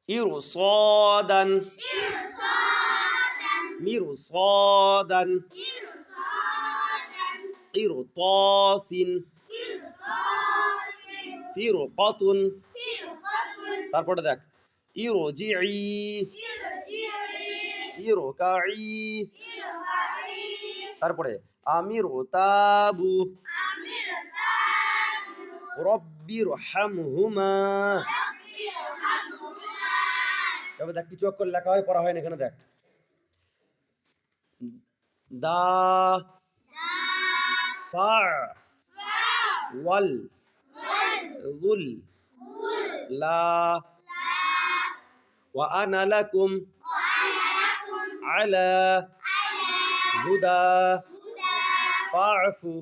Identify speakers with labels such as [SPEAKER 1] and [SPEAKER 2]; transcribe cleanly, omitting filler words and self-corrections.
[SPEAKER 1] ইরসাদান মিরসাদান কিরতাসিন ফিরকাতুন। তারপরে দেখ ইরজিই ইরকাই। তারপরে আমিরতাবু রব্বিরহামহুমা। তবে দেখ কিছু অক্ষর লেখা হয় পড়া হয় না। এখানে দেখ দা ফা ওয়াল যুল লা ওয়া আনা লাকুম আলা হুদা ফাআফু